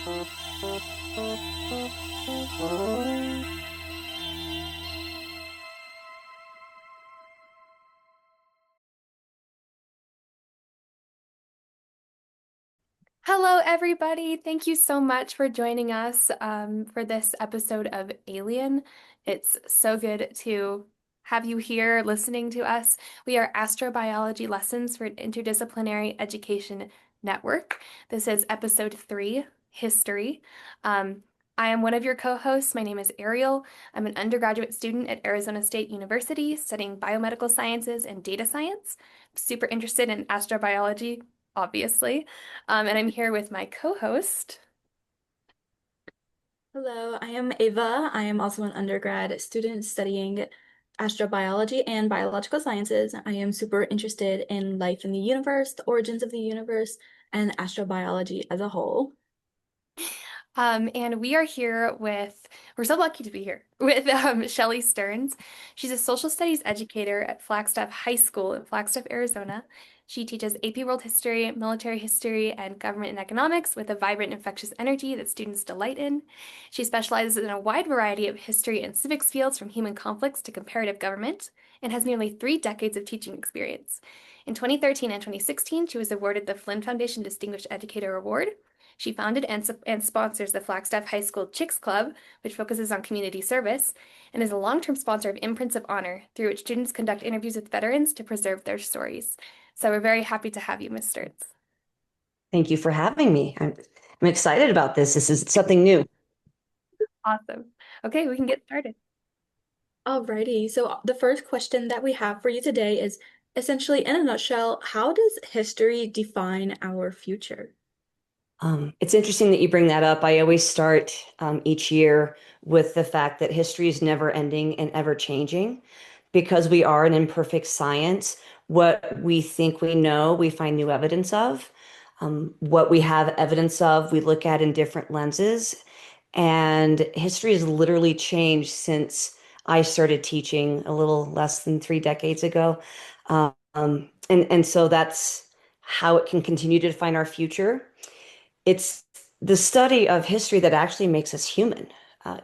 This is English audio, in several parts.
Hello, everybody. Thank you so much for joining us for this episode of Alien. It's so good to have you here listening to us. We are Astrobiology Lessons for Interdisciplinary Education Network. This is episode 3, History. Um, I am one of your co-hosts. My name is Ariel. I'm an undergraduate student at Arizona State University studying biomedical sciences and data science. Super interested in astrobiology, obviously. And I'm here with my co-host. Hello, I am Ava. I am also an undergrad student studying astrobiology and biological sciences. I am super interested in life in the universe, the origins of the universe, and astrobiology as a whole. And we are here we're so lucky to be here with Shelly Stearns. She's a social studies educator at Flagstaff High School in Flagstaff, Arizona. She teaches AP World History, Military History, and Government and Economics with a vibrant, infectious energy that students delight in. She specializes in a wide variety of history and civics fields from human conflicts to comparative government and has nearly 3 decades of teaching experience. In 2013 and 2016, she was awarded the Flynn Foundation Distinguished Educator Award. She founded and sponsors the Flagstaff High School Chicks Club, which focuses on community service, and is a long-term sponsor of Imprints of Honor, through which students conduct interviews with veterans to preserve their stories. So we're very happy to have you, Ms. Stearns. Thank you for having me. I'm excited about this. This is something new. Awesome. Okay, we can get started. Alrighty, so the first question that we have for you today is essentially, in a nutshell, how does history define our future? It's interesting that you bring that up. I always start each year with the fact that history is never ending and ever changing because we are an imperfect science. What we think we know, we find new evidence of. What we have evidence of, we look at in different lenses. And history has literally changed since I started teaching a little less than 3 decades ago. And so that's how it can continue to define our future. It's the study of history that actually makes us human.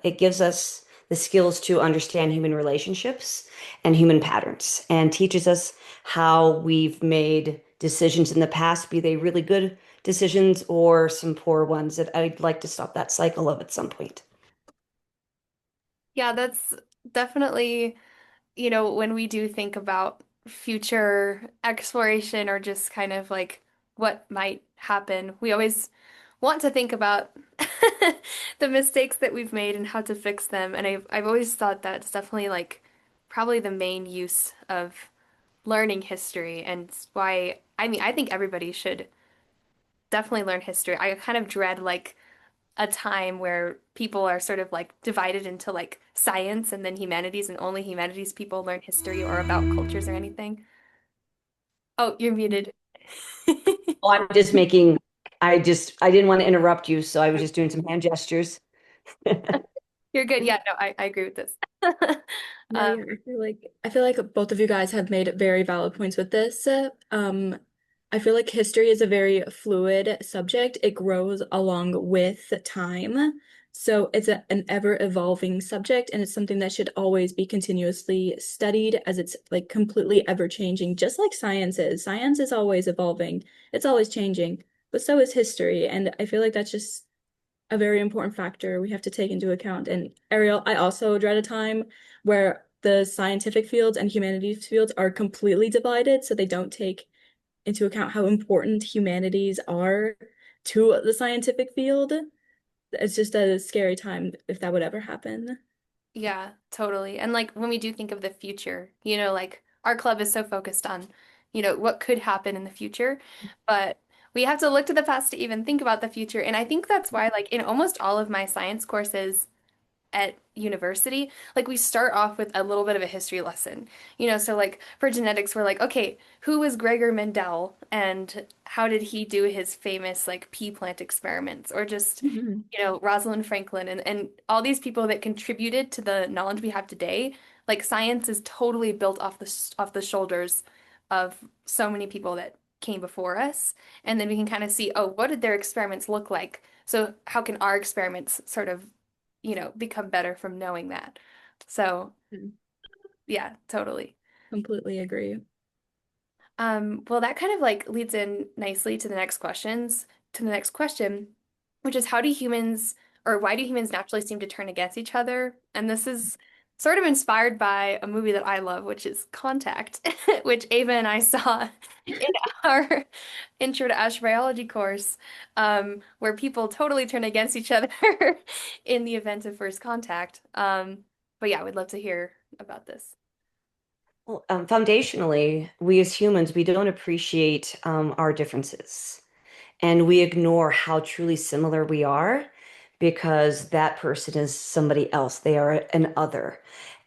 It gives us the skills to understand human relationships and human patterns and teaches us how we've made decisions in the past, be they really good decisions or some poor ones that I'd like to stop that cycle of at some point. Yeah, that's definitely, when we do think about future exploration or just kind of like what might happen, we always want to think about the mistakes that we've made and how to fix them. And I've always thought that's definitely like probably the main use of learning history and why, I mean, I think everybody should definitely learn history. I kind of dread like a time where people are sort of like divided into like science and then humanities, and only humanities people learn history or about cultures or anything. Oh, you're muted. Well, I'm just making, I didn't want to interrupt you, so I was just doing some hand gestures. You're good. Yeah, no, I agree with this. No, Um, yeah, I feel like both of you guys have made very valid points with this. I feel like history is a very fluid subject. It grows along with time. So it's an ever-evolving subject, and it's something that should always be continuously studied as it's like completely ever-changing, just like science is. Science is always evolving. It's always changing, but so is history. And I feel like that's just a very important factor we have to take into account. And Ariel, I also dread a time where the scientific fields and humanities fields are completely divided, so they don't take into account how important humanities are to the scientific field. It's just a scary time if that would ever happen. yeah, totally. And like when we do think of the future, like our club is so focused on, what could happen in the future, but we have to look to the past to even think about the future. And I think that's why, like, in almost all of my science courses at university, like we start off with a little bit of a history lesson. So like for genetics, we're like, okay, who was Gregor Mendel and how did he do his famous like pea plant experiments? Or just, Mhm. Rosalind Franklin and all these people that contributed to the knowledge we have today. Like science is totally built off the shoulders of so many people that came before us. And then we can kind of see, oh, what did their experiments look like So how can our experiments sort of, become better from knowing that? So Mm. yeah, totally. Completely agree. Well, that kind of like leads in nicely to the next question, which is how do humans or why do humans naturally seem to turn against each other? And this is sort of inspired by a movie that I love, which is Contact, which Ava and I saw in our intro to astrobiology course, where people totally turn against each other in the event of first contact. But yeah, we'd love to hear about this. Well, foundationally, we as humans, we don't appreciate our differences. And we ignore how truly similar we are because that person is somebody else. They are an other.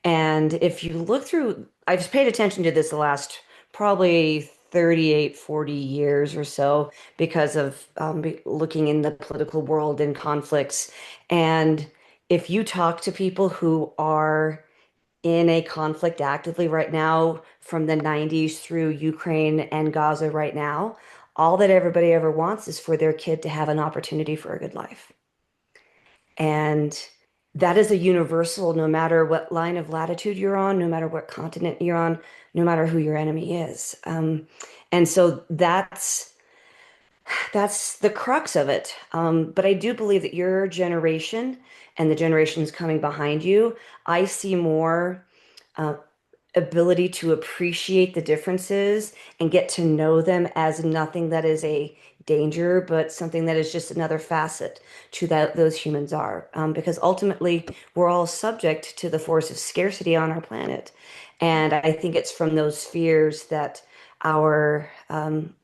And if you look through, I've paid attention to this the last probably 38, 40 years or so because of looking in the political world and conflicts. And if you talk to people who are in a conflict actively right now from the 90s through Ukraine and Gaza right now, all that everybody ever wants is for their kid to have an opportunity for a good life. And that is a universal, no matter what line of latitude you're on, no matter what continent you're on, no matter who your enemy is. And so that's the crux of it. But I do believe that your generation and the generations coming behind you, I see more uh, ability to appreciate the differences and get to know them as nothing that is a danger, but something that is just another facet to that those humans are. Because ultimately, we're all subject to the force of scarcity on our planet. And I think it's from those fears that our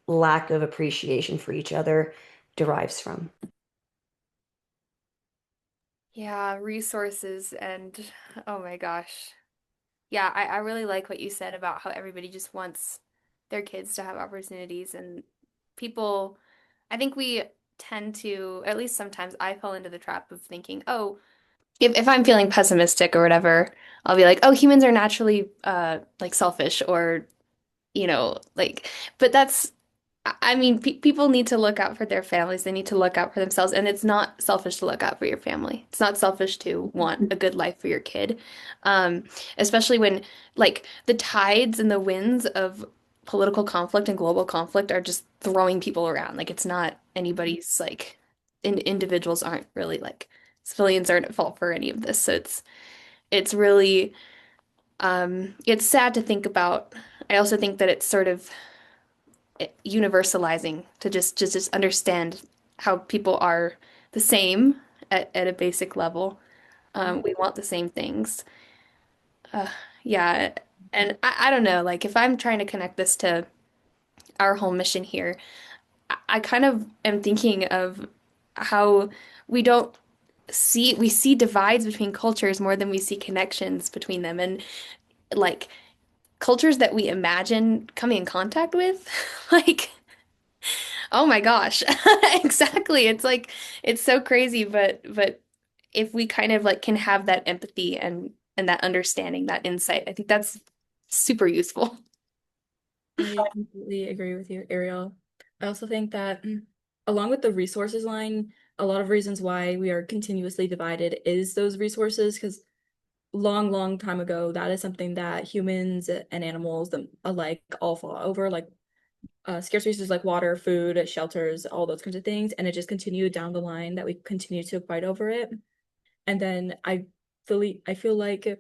lack of appreciation for each other derives from. Yeah, resources and oh my gosh. Yeah, I really like what you said about how everybody just wants their kids to have opportunities and people, I think we tend to, at least sometimes I fall into the trap of thinking, oh, if I'm feeling pessimistic or whatever, I'll be like, oh, humans are naturally like selfish or, like, but that's I mean, pe people need to look out for their families. They need to look out for themselves. And it's not selfish to look out for your family. It's not selfish to want a good life for your kid. Um, Especially when, like, the tides and the winds of political conflict and global conflict are just throwing people around. Like, it's not anybody's, like, individuals aren't really, like, civilians aren't at fault for any of this. So it's really, it's sad to think about. I also think that it's sort of universalizing to just understand how people are the same at a basic level. We want the same things. Uh, yeah, and I don't know, like if I'm trying to connect this to our whole mission here, I kind of am thinking of how we don't we see divides between cultures more than we see connections between them, and like cultures that we imagine coming in contact with, like oh my gosh. Exactly. It's like it's so crazy, but if we kind of like can have that empathy and that understanding, that insight, I think that's super useful. I completely agree with you, Ariel. I also think that along with the resources line, a lot of reasons why we are continuously divided is those resources because long, long time ago, that is something that humans and animals them alike all fought over, like scarce resources like water, food, shelters, all those kinds of things. And it just continued down the line that we continue to fight over it. And then I feel like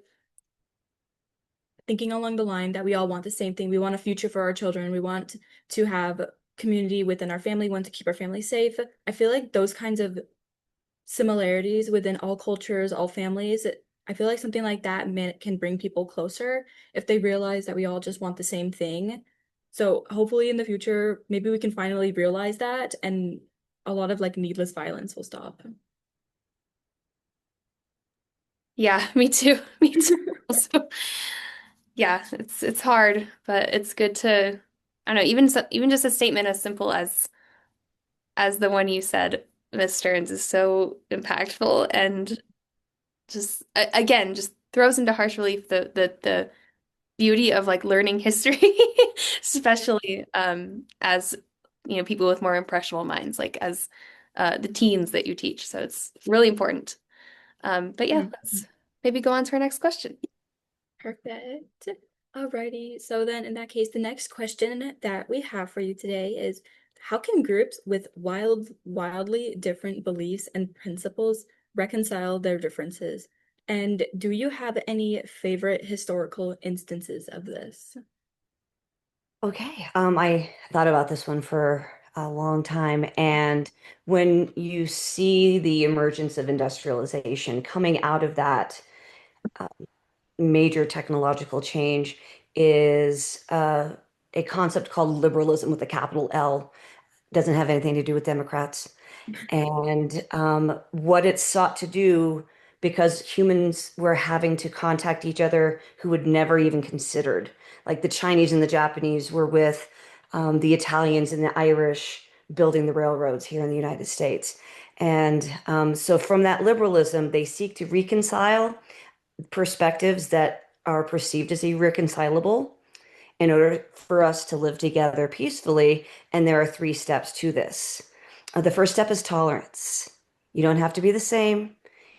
thinking along the line that we all want the same thing. We want a future for our children. We want to have community within our family, we want to keep our family safe. I feel like those kinds of similarities within all cultures, all families, I feel like something like that can bring people closer if they realize that we all just want the same thing. So hopefully in the future, maybe we can finally realize that and a lot of like needless violence will stop. Yeah, me too. Me too. Also, yeah, it's hard, but it's good to I don't know, even just a statement as simple as the one you said, Miss Stearns, is so impactful and just again just throws into harsh relief the beauty of like learning history, especially as people with more impressionable minds, like as the teens that you teach. So it's really important. But yeah, Mhm. let's maybe go on to our next question. Perfect. Alrighty. So then in that case, the next question that we have for you today is how can groups with wildly different beliefs and principles reconcile their differences? And do you have any favorite historical instances of this? Okay. I thought about this one for a long time, and when you see the emergence of industrialization coming out of that, uh, major technological change is a concept called liberalism with a capital L. Doesn't have anything to do with Democrats. And what it sought to do, because humans were having to contact each other who would never even considered, like the Chinese and the Japanese were with the Italians and the Irish building the railroads here in the United States. And so from that liberalism, they seek to reconcile perspectives that are perceived as irreconcilable in order for us to live together peacefully. And there are three steps to this. The first step is tolerance. You don't have to be the same.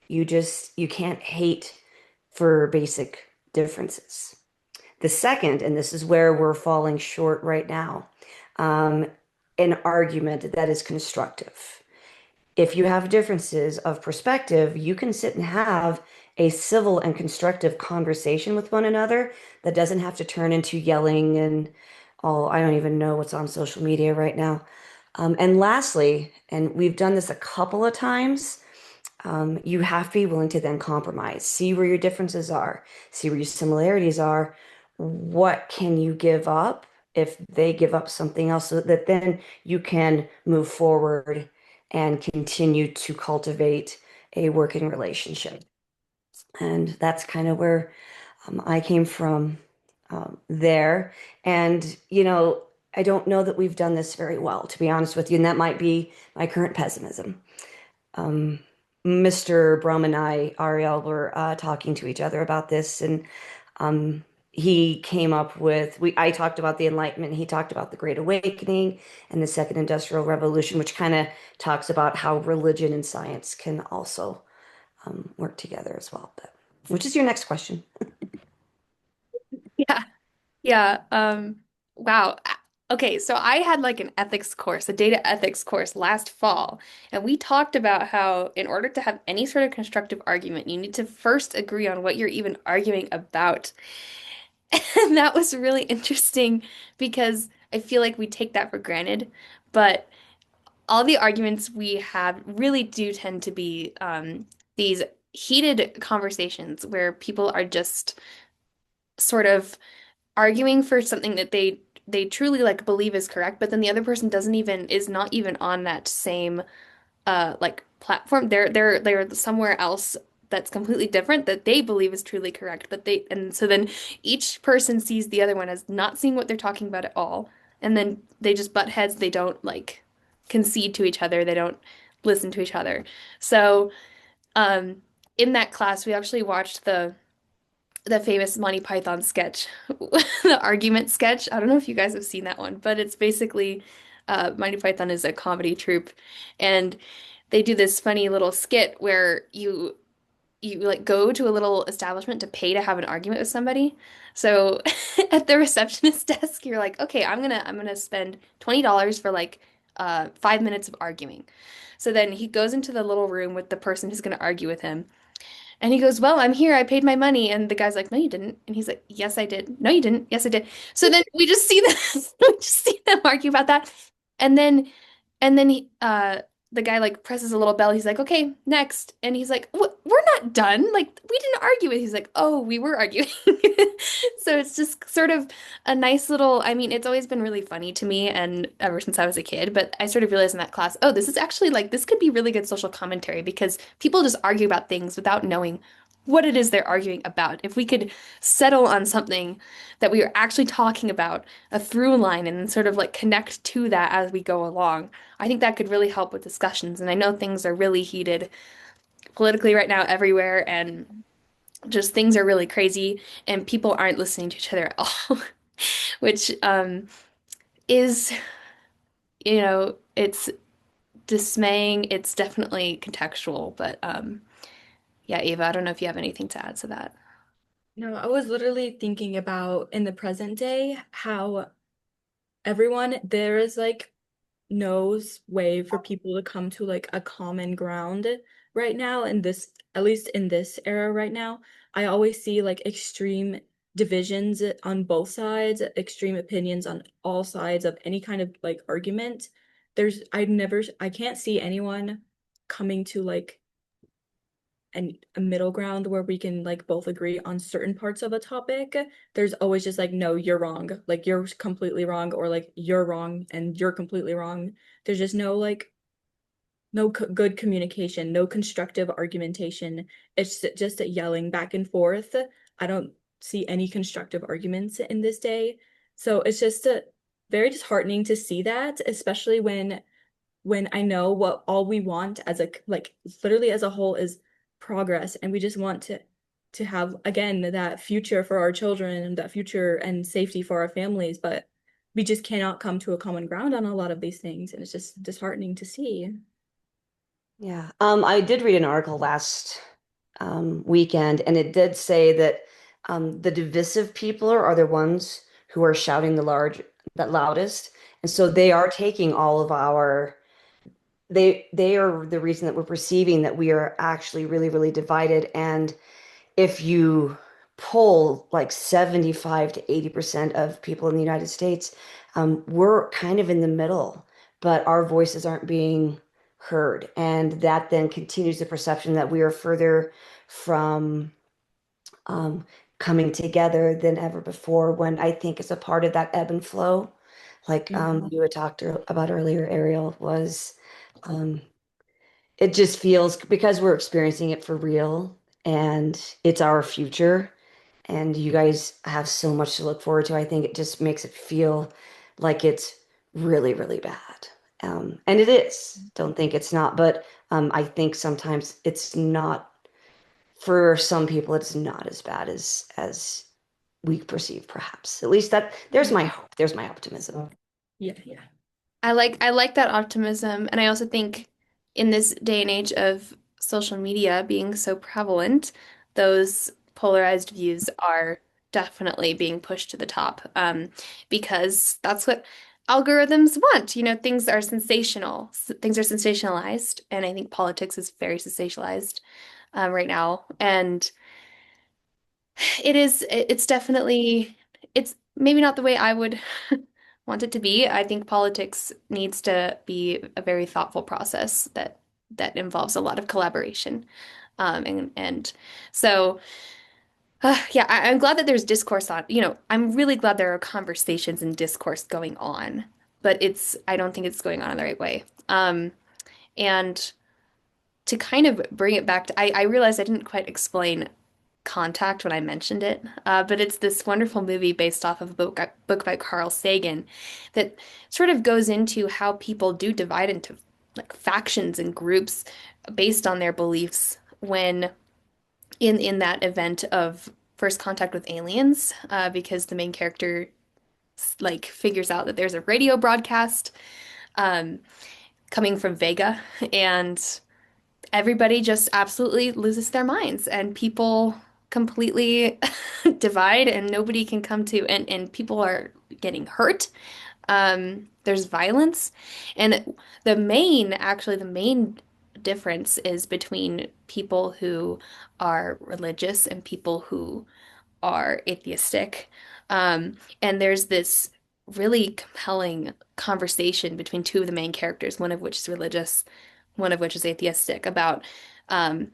You can't hate for basic differences. The second, and this is where we're falling short right now, um, an argument that is constructive. If you have differences of perspective, you can sit and have a civil and constructive conversation with one another that doesn't have to turn into yelling and all, I don't even know what's on social media right now. And lastly, and we've done this a couple of times, you have to be willing to then compromise, see where your differences are, see where your similarities are. What can you give up if they give up something else so that then you can move forward and continue to cultivate a working relationship? And that's kind of where I came from there. And, I don't know that we've done this very well, to be honest with you. And that might be my current pessimism. um, Mr. Brum and Ariel, were talking to each other about this, and um, he came up with I talked about the Enlightenment, he talked about the Great Awakening and the Second Industrial Revolution, which kind of talks about how religion and science can also work together as well. But which is your next question? Yeah. Yeah. Wow. Okay, so I had like an ethics course, a data ethics course last fall, and we talked about how in order to have any sort of constructive argument, you need to first agree on what you're even arguing about. And that was really interesting because I feel like we take that for granted, but all the arguments we have really do tend to be these heated conversations where people are just sort of arguing for something that they truly like believe is correct, but then the other person doesn't even is not even on that same like platform. They're somewhere else that's completely different that they believe is truly correct, but they and so then each person sees the other one as not seeing what they're talking about at all, and then they just butt heads. They don't like concede to each other. They don't listen to each other. So um in that class we actually watched the famous Monty Python sketch, the argument sketch. I don't know if you guys have seen that one, but it's basically Monty Python is a comedy troupe, and they do this funny little skit where you like go to a little establishment to pay to have an argument with somebody. So at the receptionist desk, you're like, okay, I'm gonna spend $20 for like 5 minutes of arguing. So then he goes into the little room with the person who's gonna argue with him. And he goes, well, I'm here. I paid my money. And the guy's like, no, you didn't. And he's like, yes, I did. No, you didn't. Yes, I did. So then we just see them, we just see them argue about that. And then, the guy like presses a little bell. He's like, okay, next. And he's like, we're not done. Like, we didn't argue it. He's like, oh, we were arguing. So it's just sort of a nice little, I mean, it's always been really funny to me and ever since I was a kid, but I sort of realized in that class, oh, this is actually like, this could be really good social commentary because people just argue about things without knowing what it is they're arguing about. If we could settle on something that we are actually talking about, a through line, and sort of like connect to that as we go along, I think that could really help with discussions. And I know things are really heated politically right now everywhere, and just things are really crazy, and people aren't listening to each other at all, which is, it's dismaying. It's definitely contextual, but yeah, Ava, I don't know if you have anything to add to that. No, I was literally thinking about in the present day how everyone there is like no way for people to come to like a common ground right now in this, at least in this era right now. I always see like extreme divisions on both sides, extreme opinions on all sides of any kind of like argument. I can't see anyone coming to like a middle ground where we can like both agree on certain parts of a topic. There's always just like, no, you're wrong. Like you're completely wrong, or like you're wrong and you're completely wrong. There's just no like no good communication, no constructive argumentation. It's just a yelling back and forth. I don't see any constructive arguments in this day. So it's just very disheartening to see that, especially when I know what all we want as a like literally as a whole is progress, and we just want to have again that future for our children and that future and safety for our families, but we just cannot come to a common ground on a lot of these things, and it's just disheartening to see. Yeah. I did read an article last weekend, and it did say that the divisive people are the ones who are shouting that loudest. And so they are taking all of they are the reason that we're perceiving that we are actually really, really divided. And if you poll like 75 to 80% of people in the United States, we're kind of in the middle, but our voices aren't being heard. And that then continues the perception that we are further from um, coming together than ever before, when I think is a part of that ebb and flow, like Mhm. you had talked about earlier, Ariel, was um, it just feels because we're experiencing it for real and it's our future and you guys have so much to look forward to. I think it just makes it feel like it's really, really bad. And it is. Don't think it's not, but I think sometimes it's not, for some people, it's not as bad as we perceive, perhaps. At least that there's my hope. There's my optimism. Yeah, yeah. I like that optimism, and I also think in this day and age of social media being so prevalent, those polarized views are definitely being pushed to the top, because that's what algorithms want. Things are sensational, things are sensationalized, and I think politics is very sensationalized right now, and it's definitely, it's maybe not the way I would want it to be. I think politics needs to be a very thoughtful process that involves a lot of collaboration. And so yeah, I'm glad that there's discourse I'm really glad there are conversations and discourse going on, but I don't think it's going on in the right way. And to kind of bring it back to, I realized I didn't quite explain Contact when I mentioned it, but it's this wonderful movie based off of a book by Carl Sagan that sort of goes into how people do divide into like factions and groups based on their beliefs when in that event of first contact with aliens, because the main character like figures out that there's a radio broadcast um, coming from Vega, and everybody just absolutely loses their minds and people completely divide and nobody can come to and people are getting hurt. There's violence. And the main difference is between people who are religious and people who are atheistic. And there's this really compelling conversation between two of the main characters, one of which is religious, one of which is atheistic, about um,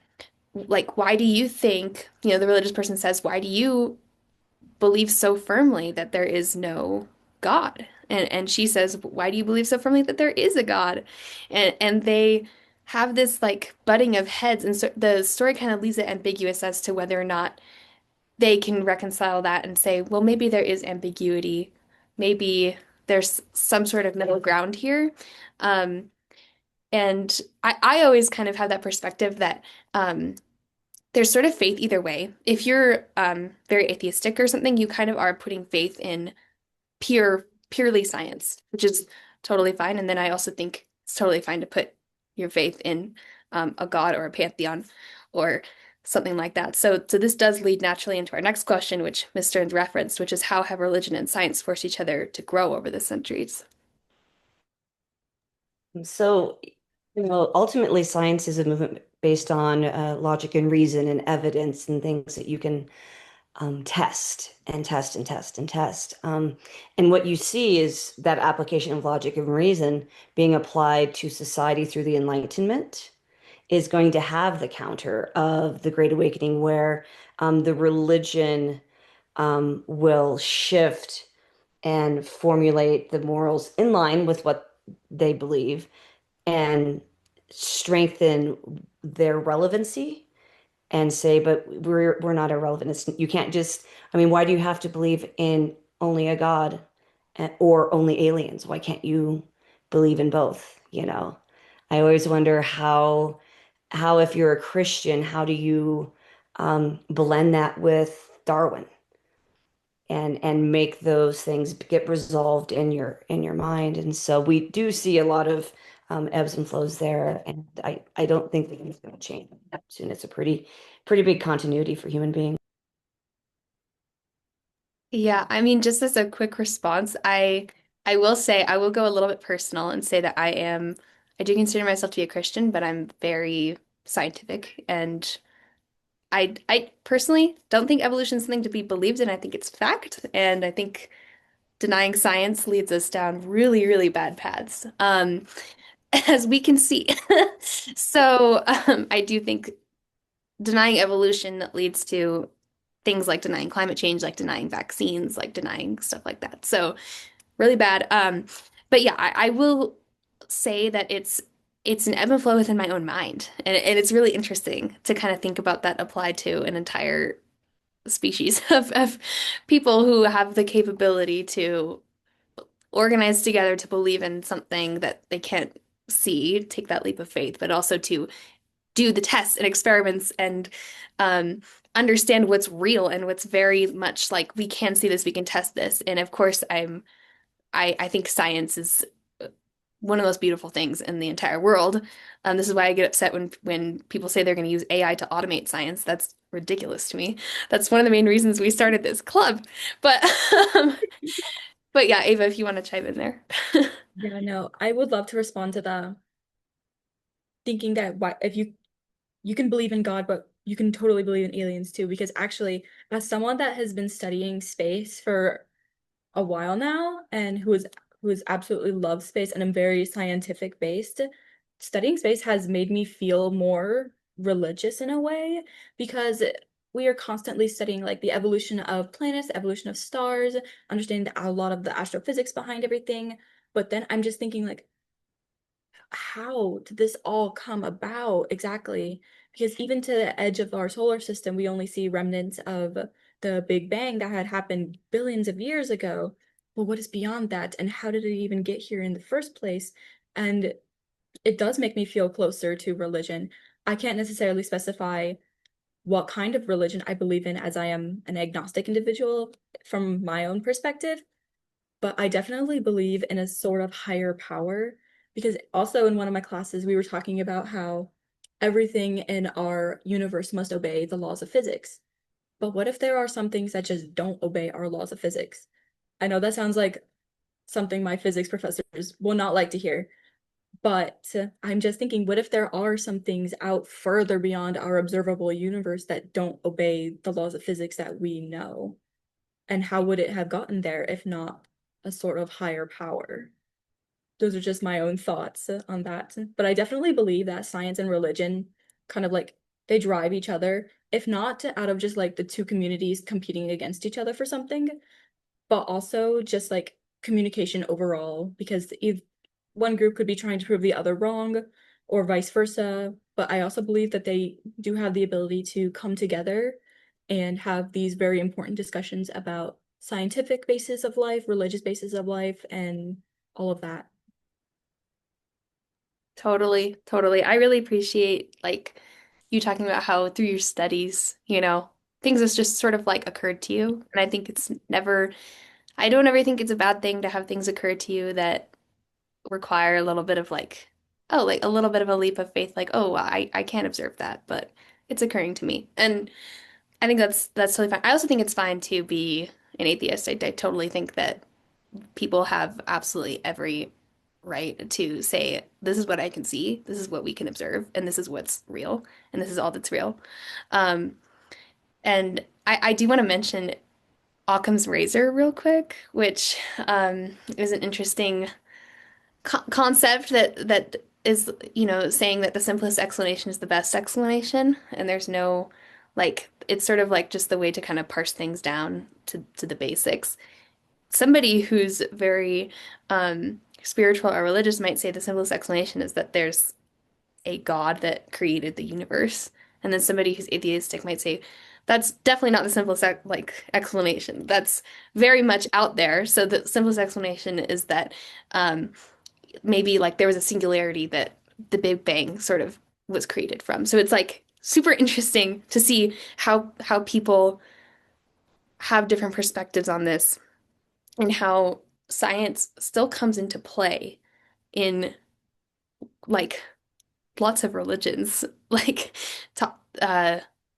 like, why do you think, the religious person says, why do you believe so firmly that there is no God? And she says, why do you believe so firmly that there is a God? And they have this like butting of heads, and so the story kind of leaves it ambiguous as to whether or not they can reconcile that and say, well, maybe there is ambiguity. Maybe there's some sort of middle ground here. Um, and I always kind of have that perspective that there's sort of faith either way. If you're very atheistic or something, you kind of are putting faith in purely science, which is totally fine. And then I also think it's totally fine to put your faith in a god or a pantheon or something like that. So this does lead naturally into our next question, which Ms. Stearns referenced, which is how have religion and science forced each other to grow over the centuries? So, ultimately, science is a movement based on logic and reason and evidence and things that you can test and test and test and test. And what you see is that application of logic and reason being applied to society through the Enlightenment is going to have the counter of the Great Awakening, where the religion will shift and formulate the morals in line with what they believe and strengthen their relevancy and say, but we're not irrelevant. You can't just, I mean, why do you have to believe in only a God or only aliens? Why can't you believe in both? I always wonder how if you're a Christian, how do you blend that with Darwin and make those things get resolved in your mind? And so we do see a lot of ebbs and flows there, and I don't think that it's going to change soon. It's a pretty big continuity for human beings. Yeah, I mean, just as a quick response, I will say I will go a little bit personal and say that I do consider myself to be a Christian, but I'm very scientific and I personally don't think evolution is something to be believed in. I think it's fact, and I think denying science leads us down really, really bad paths, as we can see. So, I do think denying evolution leads to things like denying climate change, like denying vaccines, like denying stuff like that. So, really bad. But yeah, I will say that it's an ebb and flow within my own mind, and it's really interesting to kind of think about that applied to an entire species of people who have the capability to organize together to believe in something that they can't see, take that leap of faith, but also to do the tests and experiments and um, understand what's real and what's very much like we can see this, we can test this. And of course, I think science is one of the most beautiful things in the entire world. This is why I get upset when people say they're going to use AI to automate science. That's ridiculous to me. That's one of the main reasons we started this club. But um, but yeah, Ava, if you want to chime in there. Yeah, no, I would love to respond to the thinking that why if you can believe in God, but you can totally believe in aliens too, because actually, as someone that has been studying space for a while now and who is absolutely loves space and I'm very scientific based, studying space has made me feel more religious in a way because we are constantly studying like the evolution of planets, the evolution of stars, understanding a lot of the astrophysics behind everything. But then I'm just thinking like, how did this all come about exactly? Because even to the edge of our solar system, we only see remnants of the Big Bang that had happened billions of years ago. Well, what is beyond that, and how did it even get here in the first place? And it does make me feel closer to religion. I can't necessarily specify what kind of religion I believe in, as I am an agnostic individual from my own perspective, but I definitely believe in a sort of higher power because also in one of my classes we were talking about how everything in our universe must obey the laws of physics. But what if there are some things that just don't obey our laws of physics? I know that sounds like something my physics professors will not like to hear, but I'm just thinking, what if there are some things out further beyond our observable universe that don't obey the laws of physics that we know? And how would it have gotten there if not a sort of higher power? Those are just my own thoughts on that. But I definitely believe that science and religion kind of like they drive each other, if not out of just like the two communities competing against each other for something, but also just like communication overall, because if one group could be trying to prove the other wrong or vice versa. But I also believe that they do have the ability to come together and have these very important discussions about scientific basis of life, religious basis of life, and all of that. Totally, totally. I really appreciate like you talking about how through your studies, things has just sort of like occurred to you. And I think it's never, I don't ever think it's a bad thing to have things occur to you that require a little bit of like oh, like a little bit of a leap of faith, like, oh, I can't observe that, but it's occurring to me. And I think that's totally fine. I also think it's fine to be an atheist. I totally think that people have absolutely every right to say, this is what I can see, this is what we can observe, and this is what's real, and this is all that's real. Um, and I do want to mention Occam's razor real quick, which is an interesting concept that is, saying that the simplest explanation is the best explanation, and there's no like it's sort of like just the way to kind of parse things down to the basics. Somebody who's very spiritual or religious might say the simplest explanation is that there's a God that created the universe. And then somebody who's atheistic might say, that's definitely not the simplest explanation. That's very much out there. So the simplest explanation is that maybe like there was a singularity that the Big Bang sort of was created from. So it's like super interesting to see how people have different perspectives on this and how science still comes into play in like lots of religions, like top,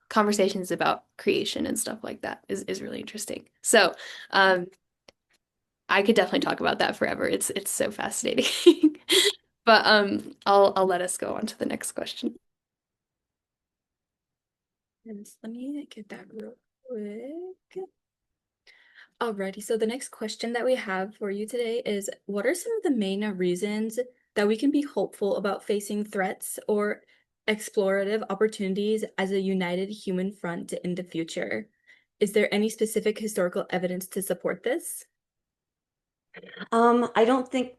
conversations about creation and stuff like that is really interesting. So, I could definitely talk about that forever. It's so fascinating. But I'll let us go on to the next question. And let me get that real quick. Alrighty, so the next question that we have for you today is, what are some of the main reasons that we can be hopeful about facing threats or explorative opportunities as a united human front in the future? Is there any specific historical evidence to support this? I don't think,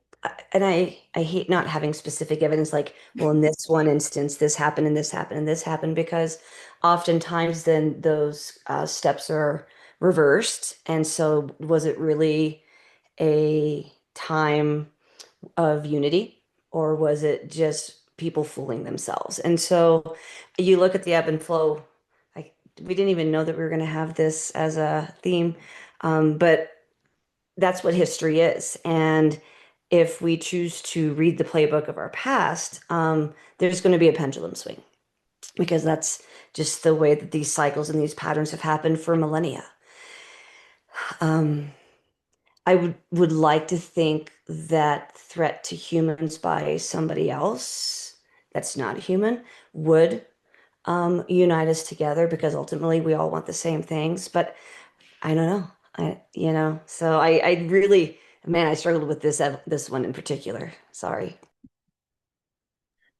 and I hate not having specific evidence like, well, in this one instance, this happened and this happened and this happened, because oftentimes then those steps are reversed. And so was it really a time of unity, or was it just people fooling themselves? And so you look at the ebb and flow. I, we didn't even know that we were going to have this as a theme, but that's what history is. And if we choose to read the playbook of our past, there's going to be a pendulum swing, because that's just the way that these cycles and these patterns have happened for millennia. Um, I would like to think that threat to humans by somebody else that's not human would unite us together, because ultimately we all want the same things. But I don't know. So I really, man, I struggled with this one in particular. Sorry.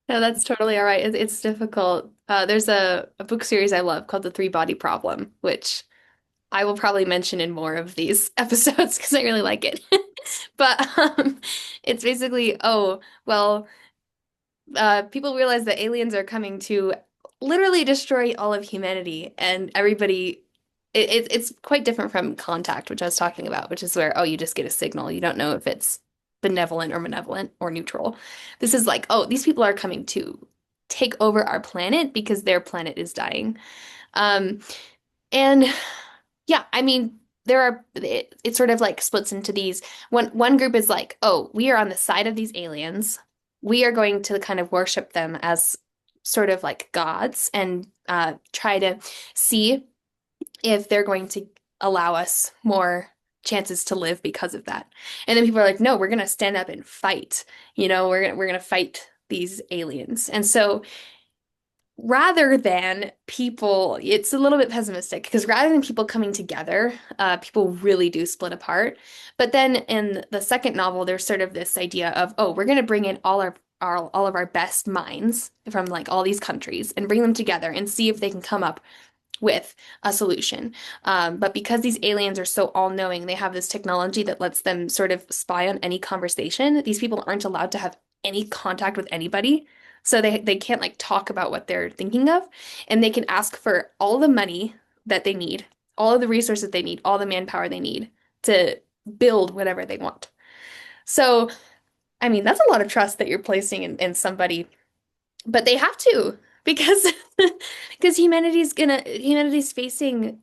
No, that's totally all right. It's difficult. There's a book series I love called The Three Body Problem, which I will probably mention in more of these episodes because I really like it. But it's basically, oh, well, people realize that aliens are coming to literally destroy all of humanity, and everybody. It's quite different from contact, which I was talking about, which is where, oh, you just get a signal. You don't know if it's benevolent or malevolent or neutral. This is like, oh, these people are coming to take over our planet because their planet is dying. Um, and yeah, I mean, it sort of like splits into these. One group is like, oh, we are on the side of these aliens. We are going to kind of worship them as sort of like gods and try to see if they're going to allow us more chances to live because of that. And then people are like, no, we're going to stand up and fight. We're going to fight these aliens. And so rather than people, it's a little bit pessimistic because rather than people coming together, people really do split apart. But then in the second novel, there's sort of this idea of, oh, we're going to bring in all of our best minds from like all these countries and bring them together and see if they can come up with a solution. But because these aliens are so all-knowing, they have this technology that lets them sort of spy on any conversation. These people aren't allowed to have any contact with anybody. So they can't like talk about what they're thinking of, and they can ask for all the money that they need, all of the resources they need, all the manpower they need to build whatever they want. So, I mean, that's a lot of trust that you're placing in somebody, but they have to because because humanity's facing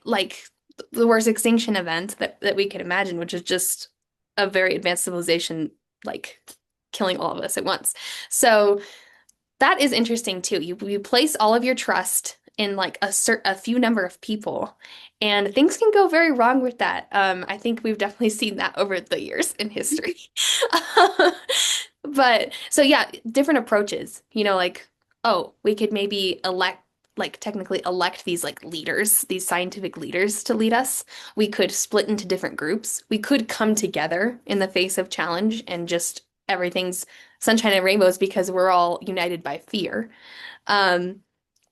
like the worst extinction event that we can imagine, which is just a very advanced civilization like killing all of us at once. So that is interesting too. You place all of your trust in like a few number of people, and things can go very wrong with that. I think we've definitely seen that over the years in history. But so yeah, different approaches. Like, oh, we could maybe technically elect these like leaders, these scientific leaders to lead us. We could split into different groups. We could come together in the face of challenge and just everything's sunshine and rainbows because we're all united by fear. Um,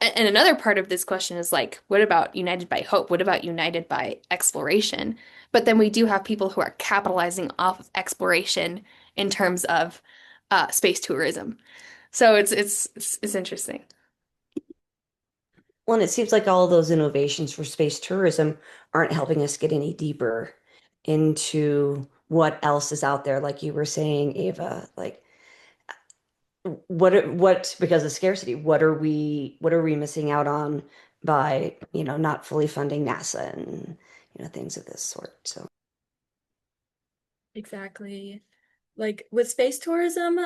and another part of this question is like, what about united by hope? What about united by exploration? But then we do have people who are capitalizing off of exploration in terms of space tourism. So it's interesting. Well, and it seems like all of those innovations for space tourism aren't helping us get any deeper into what else is out there. Like you were saying, Ava, like because of scarcity, what are we missing out on by, not fully funding NASA and, things of this sort. So Exactly. Like with space tourism,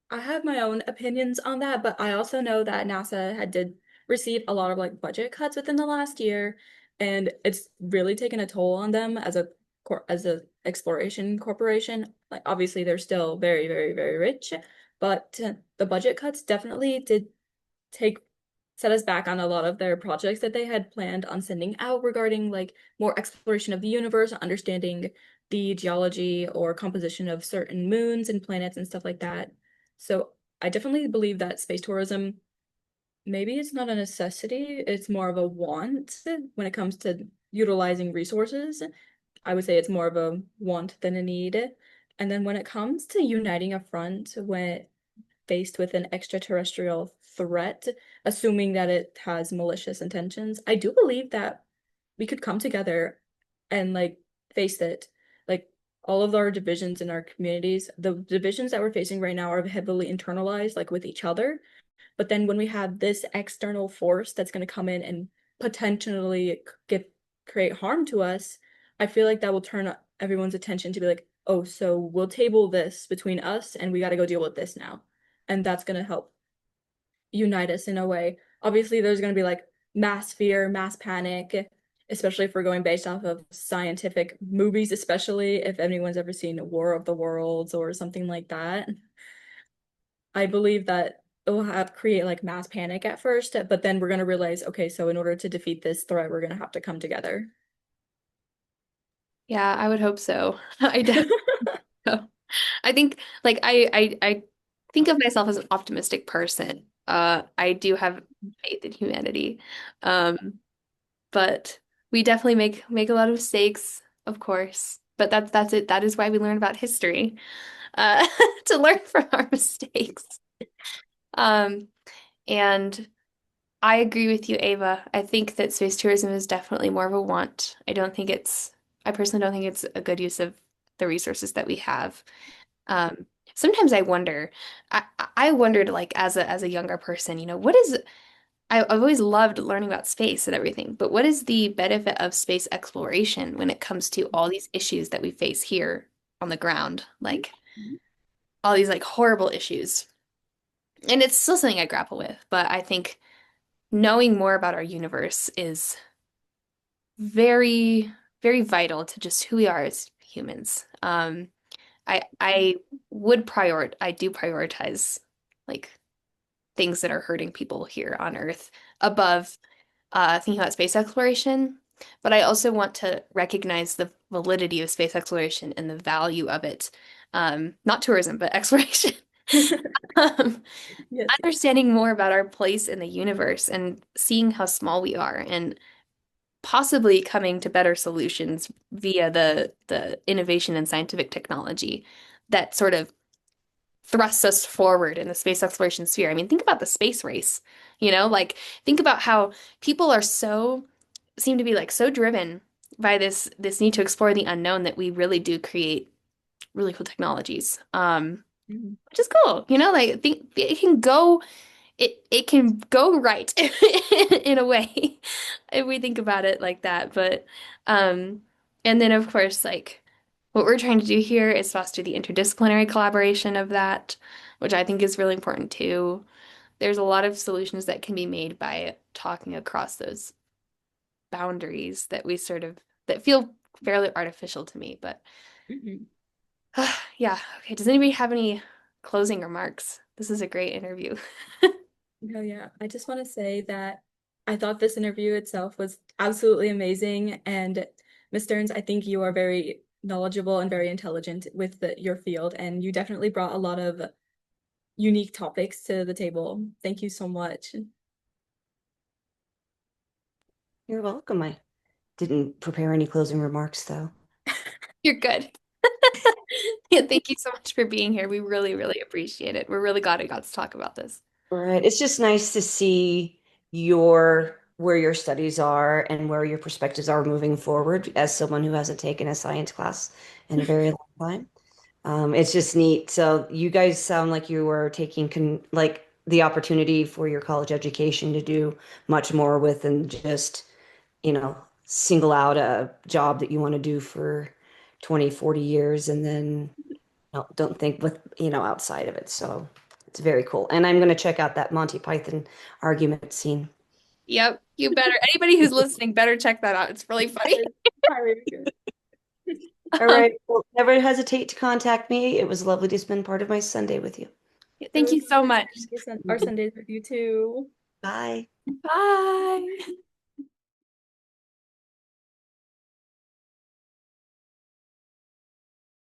I have my own opinions on that, but I also know that NASA had did receive a lot of like budget cuts within the last year, and it's really taken a toll on them as a exploration corporation. Like obviously they're still very, very, very rich, but the budget cuts definitely did take set us back on a lot of their projects that they had planned on sending out regarding like more exploration of the universe, understanding the geology or composition of certain moons and planets and stuff like that. So I definitely believe that space tourism, maybe it's not a necessity, it's more of a want when it comes to utilizing resources. I would say it's more of a want than a need. And then when it comes to uniting a front when faced with an extraterrestrial threat, assuming that it has malicious intentions, I do believe that we could come together and like face it. Like all of our divisions in our communities, the divisions that we're facing right now are heavily internalized, like with each other. But then when we have this external force that's going to come in and potentially create harm to us, I feel like that will turn everyone's attention to be like, oh, so we'll table this between us and we got to go deal with this now. And that's going to help unite us in a way. Obviously, there's going to be like mass fear, mass panic, especially if we're going based off of scientific movies, especially if anyone's ever seen War of the Worlds or something like that. I believe that it will have create like mass panic at first, but then we're going to realize, okay, so in order to defeat this threat, we're going to have to come together. Yeah, I would hope so. I definitely so. I think like I think of myself as an optimistic person. I do have faith in humanity. Um, but we definitely make a lot of mistakes, of course. But that's it. That is why we learn about history, uh, to learn from our mistakes. Um, and I agree with you, Ava. I think that space tourism is definitely more of a want. I personally don't think it's a good use of the resources that we have. Um, Sometimes I wonder, I wondered like as a younger person, I've always loved learning about space and everything, but what is the benefit of space exploration when it comes to all these issues that we face here on the ground? Like all these like horrible issues. And it's still something I grapple with, but I think knowing more about our universe is very, very vital to just who we are as humans. I do prioritize like things that are hurting people here on Earth above thinking about space exploration. But I also want to recognize the validity of space exploration and the value of it. Not tourism, but exploration. Um, Yes. Understanding more about our place in the universe and seeing how small we are and possibly coming to better solutions via the innovation in scientific technology that sort of thrusts us forward in the space exploration sphere. I mean, think about the space race, like think about how people seem to be like so driven by this need to explore the unknown that we really do create really cool technologies. Mhm. Which is cool, like think it can go right in a way if we think about it like that. But and then of course like what we're trying to do here is foster the interdisciplinary collaboration of that, which I think is really important too. There's a lot of solutions that can be made by talking across those boundaries that we sort of that feel fairly artificial to me, but Mhm. yeah. Okay. Does anybody have any closing remarks? This is a great interview. No, yeah. I just want to say that I thought this interview itself was absolutely amazing. And Miss Stearns, I think you are very knowledgeable and very intelligent with your field, and you definitely brought a lot of unique topics to the table. Thank you so much. You're welcome. I didn't prepare any closing remarks, though. You're good. Yeah, thank you so much for being here. We really, really appreciate it. We're really glad we got to talk about this. Right. It's just nice to see your where your studies are and where your perspectives are moving forward as someone who hasn't taken a science class in a very long time. It's just neat. So you guys sound like you were taking like the opportunity for your college education to do much more with than just, single out a job that you want to do for 20, 40 years and then don't think with, outside of it. So it's very cool. And I'm going to check out that Monty Python argument scene. Yep, you better. Anybody who's listening better check that out. It's really funny. It's very good. All right. Well, never hesitate to contact me. It was lovely to spend part of my Sunday with you. It Thank was you so much. our Sundays with you too. Bye. Bye.